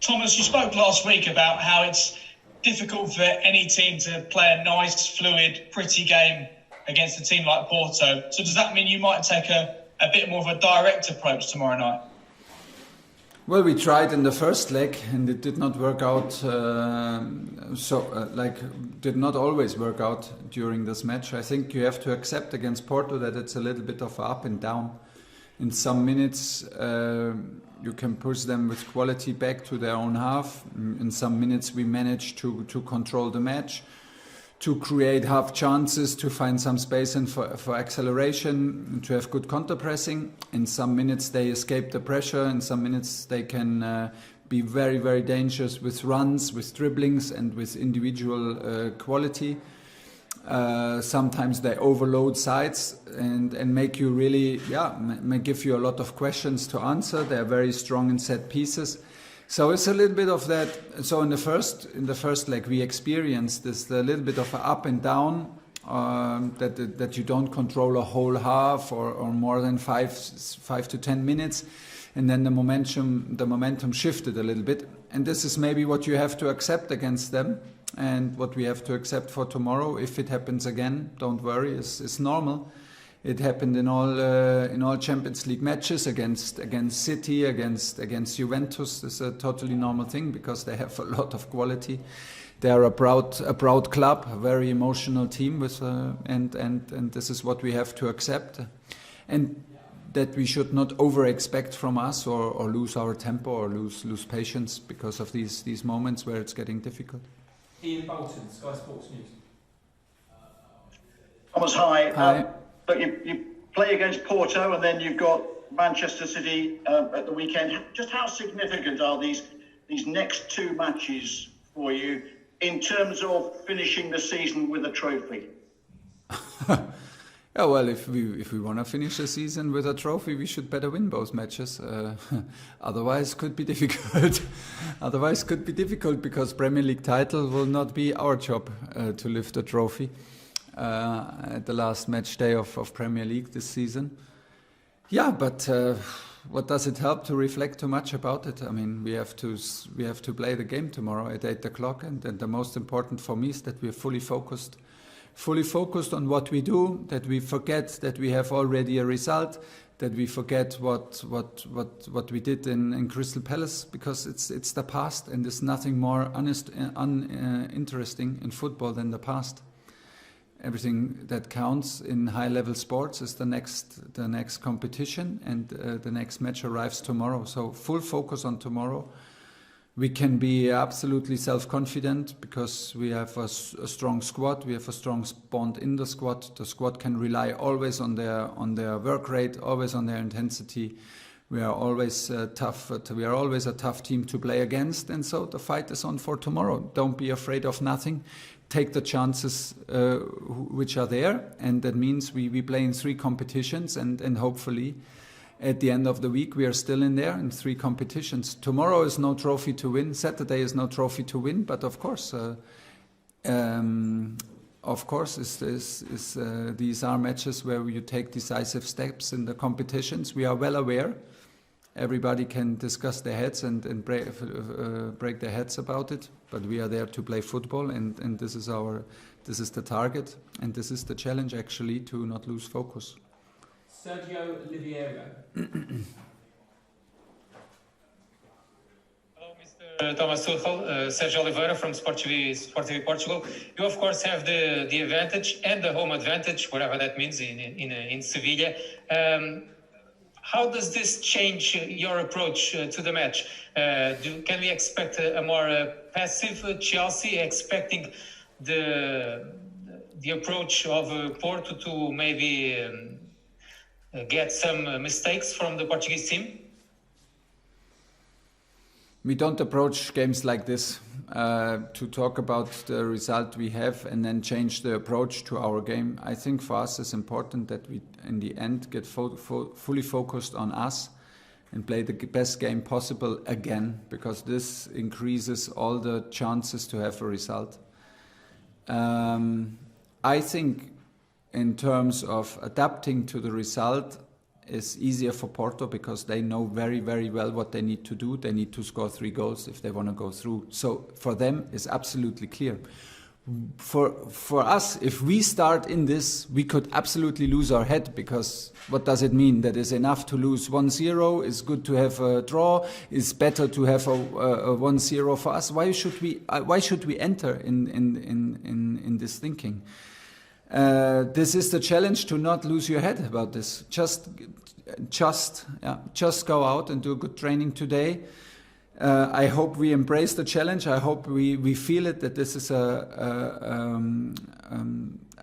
Thomas, you spoke last week about how it's difficult for any team to play a nice, fluid, pretty game against a team like Porto. So does that mean you might take a bit more of a direct approach tomorrow night? Well, we tried in the first leg and it did not work out. Did not always work out during this match. I think you have to accept against Porto that it's a little bit of a up and down. In some minutes, you can push them with quality back to their own half. In some minutes, we managed to control the match, to create half chances, to find some space and for acceleration, to have good counter pressing. In some minutes, they escape the pressure. In some minutes, they can be very, very dangerous with runs, with dribblings, and with individual quality. Sometimes they overload sides and make you really, may give you a lot of questions to answer. They're very strong in set pieces. So it's a little bit of that. So in the first leg, we experienced this a little bit of an up and down, that you don't control a whole half or more than 5 to 10 minutes. And then the momentum shifted a little bit. And this is maybe what you have to accept against them. And what we have to accept for tomorrow. If it happens again, don't worry, it's normal. It happened in all Champions League matches against City, against Juventus. It's a totally normal thing because they have a lot of quality. They are a proud club, a very emotional team with and this is what we have to accept. And that we should not over-expect from us or lose our tempo or lose patience because of these moments where it's getting difficult. Ian Bolton, Sky Sports News. Thomas, hi. Hi. Look, you play against Porto and then you've got Manchester City at the weekend. Just how significant are these next two matches for you in terms of finishing the season with a trophy? Yeah, well, if we want to finish the season with a trophy, we should better win both matches. Otherwise, could be difficult. Otherwise, could be difficult because Premier League title will not be our job to lift a trophy at the last match day of Premier League this season. Yeah, but what does it help to reflect too much about it? I mean, we have to play the game tomorrow at 8 o'clock, and the most important for me is that we are fully focused on what we do, that we forget that we have already a result, that we forget what we did in Crystal Palace, because it's the past and there's nothing more uninteresting in football than the past. Everything that counts in high-level sports is the next competition, and the next match arrives tomorrow. So full focus on tomorrow. We can be absolutely self-confident because we have a strong squad. We have a strong bond in the squad. The squad can rely always on their work rate, always on their intensity. We are always tough. We are always a tough team to play against, and so the fight is on for tomorrow. Don't be afraid of nothing. Take the chances which are there, and that means we play in 3 competitions, and hopefully at the end of the week, we are still in there in 3 competitions. Tomorrow is no trophy to win. Saturday is no trophy to win. But of course, these are matches where you take decisive steps in the competitions. We are well aware. Everybody can discuss their heads and break their heads about it. But we are there to play football, and this is the target, and this is the challenge actually, to not lose focus. Sergio Oliveira. Hello, Mr. Thomas Tuchel. Sergio Oliveira from Sport TV Portugal. You, of course, have the advantage and the home advantage, whatever that means, in Sevilla. How does this change your approach to the match? Can we expect a more passive Chelsea, expecting the approach of Porto to maybe get some mistakes from the Portuguese team? We don't approach games like this to talk about the result we have and then change the approach to our game. I think for us it's important that we, in the end, get fully focused on us and play the best game possible again, because this increases all the chances to have a result. I think in terms of adapting to the result, is easier for Porto because they know very, very well what they need to do. They need to score 3 goals if they want to go through. So for them, it's absolutely clear. For us, if we start in this, we could absolutely lose our head, because what does it mean? That is enough to lose 1-0, is good to have a draw, is better to have a 1-0 for us. Why should we enter in this thinking? This is the challenge, to not lose your head about this. Just go out and do good training today. I hope we embrace the challenge. I hope we feel it, that this is a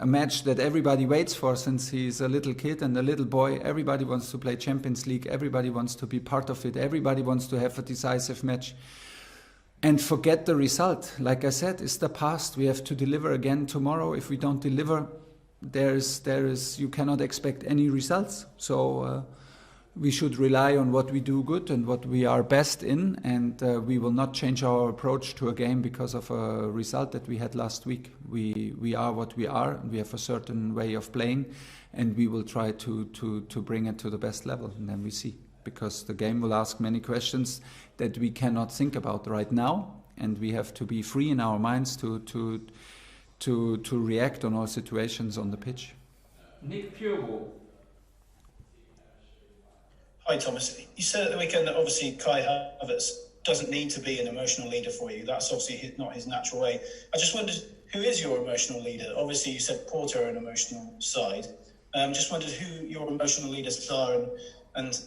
match that everybody waits for since he's a little kid and a little boy. Everybody wants to play Champions League. Everybody wants to be part of it. Everybody wants to have a decisive match. And forget the result. Like I said, it's the past. We have to deliver again tomorrow. If we don't deliver, you cannot expect any results. So we should rely on what we do good and what we are best in, and we will not change our approach to a game because of a result that we had last week. We are what we are, and we have a certain way of playing, and we will try to bring it to the best level, and then we see. Because the game will ask many questions that we cannot think about right now, and we have to be free in our minds to react on all situations on the pitch. Nick Purewall. Hi Thomas, you said at the weekend that obviously Kai Havertz doesn't need to be an emotional leader for you. That's obviously not his natural way. I just wondered, who is your emotional leader? Obviously you said Porto are an emotional side. Just wondered who your emotional leaders are, and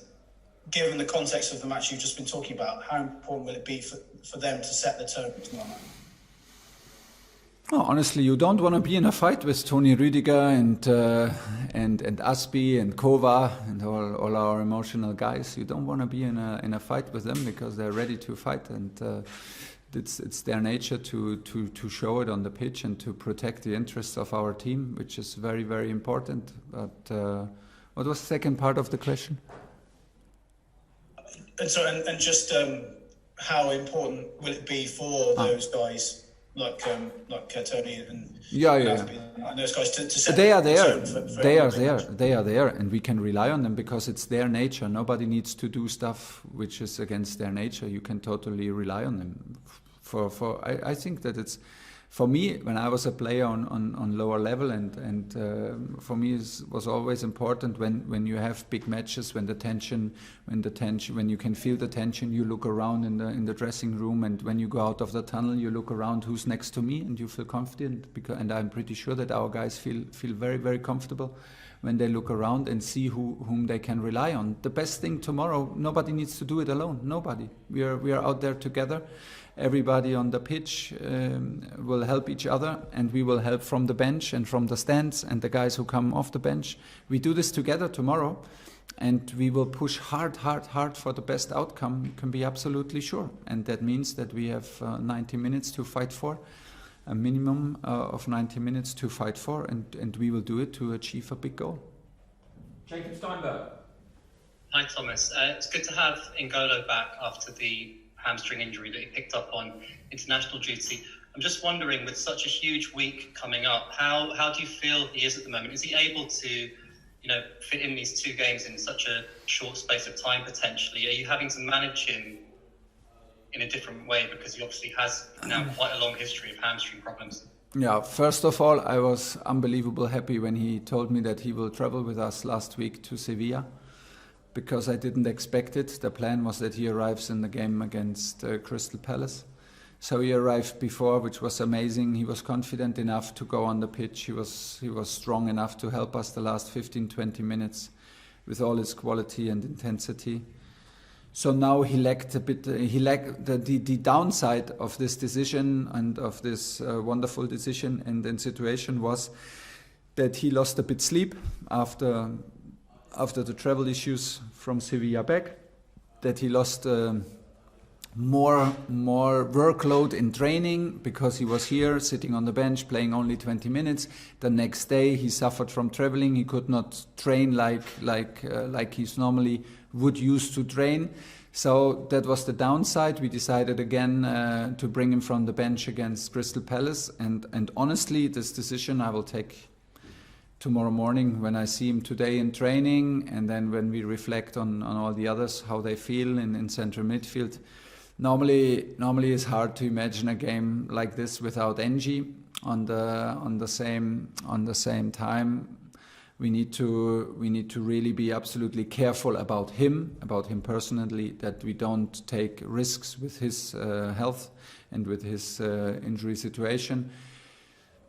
given the context of the match you've just been talking about, how important will it be for them to set the tone tomorrow night? Oh, honestly, you don't want to be in a fight with Tony Rudiger and Aspi and Kova and all our emotional guys. You don't want to be in a fight with them, because they're ready to fight, and it's their nature to show it on the pitch and to protect the interests of our team, which is very, very important. But what was the second part of the question? And just how important will it be for those guys like Tony and those guys to set they are there. for They are there, and we can rely on them because it's their nature. Nobody needs to do stuff which is against their nature. You can totally rely on them. I think that it's, for me, when I was a player on lower level, and for me it was always important when you have big matches, when you can feel the tension, you look around in the dressing room, and when you go out of the tunnel, you look around who's next to me, and you feel confident, and I'm pretty sure that our guys feel very, very comfortable when they look around and see whom they can rely on. The best thing tomorrow, nobody needs to do it alone. Nobody. We are out there together. Everybody on the pitch will help each other, and we will help from the bench and from the stands and the guys who come off the bench. We do this together tomorrow, and we will push hard for the best outcome. You can be absolutely sure. And that means that we have 90 minutes to fight for, a minimum of 90 minutes to fight for, and we will do it to achieve a big goal. Jacob Steinberg. Hi Thomas, it's good to have N'Golo back after the hamstring injury that he picked up on international duty. I'm just wondering, with such a huge week coming up, how do you feel he is at the moment? Is he able to, fit in these 2 games in such a short space of time potentially? Are you having to manage him in a different way, because he obviously has now quite a long history of hamstring problems? Yeah, first of all, I was unbelievably happy when he told me that he will travel with us last week to Sevilla, because I didn't expect it. The plan was that he arrives in the game against Crystal Palace. So he arrived before, which was amazing. He was confident enough to go on the pitch. He was strong enough to help us the last 15-20 minutes with all his quality and intensity. So now he lacked the downside of this decision and of this wonderful decision and situation was that he lost a bit sleep after the travel issues from Sevilla back, that he lost more workload in training because he was here sitting on the bench playing only 20 minutes. The next day he suffered from traveling. He could not train like he's normally would use to train. So that was the downside. We decided again to bring him from the bench against Crystal Palace, and honestly this decision I will take tomorrow morning when I see him today in training, and then when we reflect on all the others, how they feel in central midfield. Normally it's hard to imagine a game like this without Ng on the same time. We need to really be absolutely careful about him personally, that we don't take risks with his health and with his injury situation.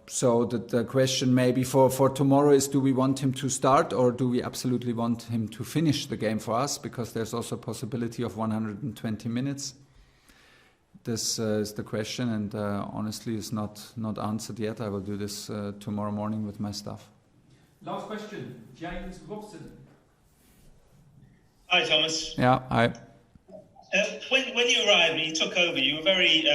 So the question maybe for tomorrow is, do we want him to start, or do we absolutely want him to finish the game for us? Because there's also a possibility of 120 minutes. This is the question, and honestly is not answered yet. I will do this tomorrow morning with my staff. Last question, James Robson. Hi, Thomas. Yeah, hi. When you arrived and you took over, you were very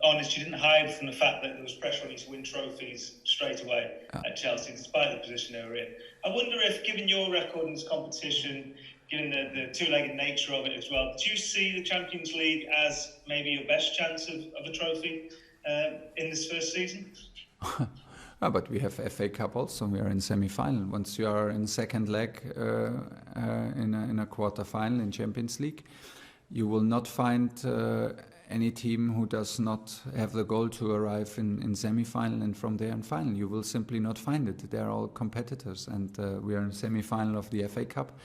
honest. You didn't hide from the fact that there was pressure on you to win trophies straight away at Chelsea, despite the position they were in. I wonder if, given your record in this competition, given the two-legged nature of it as well, did you see the Champions League as maybe your best chance of a trophy in this first season? No, but we have FA Cup also. We are in semi-final. Once you are in second leg in a quarter-final in Champions League, you will not find any team who does not have the goal to arrive in semi-final and from there in final. You will simply not find it. They are all competitors, and we are in semi-final of the FA Cup.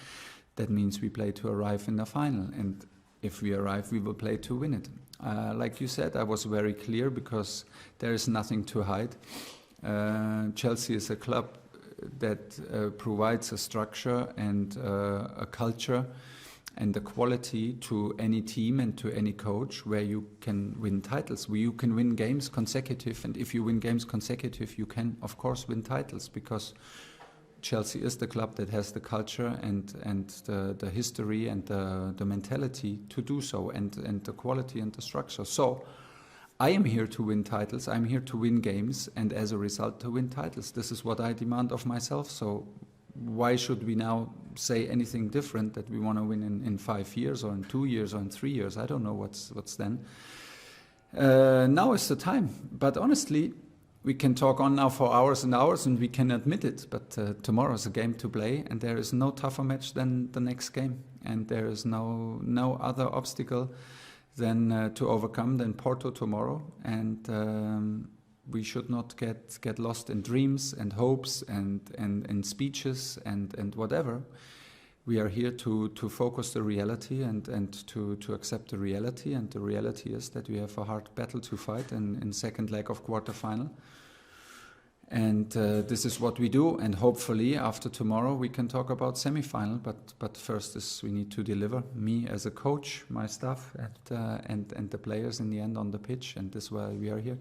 That means we play to arrive in the final, and if we arrive, we will play to win it. Like you said, I was very clear because there is nothing to hide. Chelsea is a club that provides a structure and a culture and the quality to any team and to any coach where you can win titles, where you can win games consecutive. And if you win games consecutive, you can, of course, win titles, because Chelsea is the club that has the culture and the history and the mentality to do so, and the quality and the structure. So I am here to win titles. I'm here to win games, and as a result to win titles. This is what I demand of myself. So why should we now say anything different, that we want to win in 5 years or in 2 years or in 3 years? I don't know what's then. Now is the time. But honestly, we can talk on now for hours and hours, and we can admit it. But tomorrow is a game to play, and there is no tougher match than the next game. And there is no other obstacle than to overcome than Porto tomorrow. And we should not get lost in dreams and hopes and speeches and whatever. We are here to focus the reality and to accept the reality. And the reality is that we have a hard battle to fight in second leg of quarterfinal. And this is what we do. And hopefully after tomorrow we can talk about semi-final. But first is we need to deliver. Me as a coach, my staff, and the players in the end on the pitch. And this is why we are here.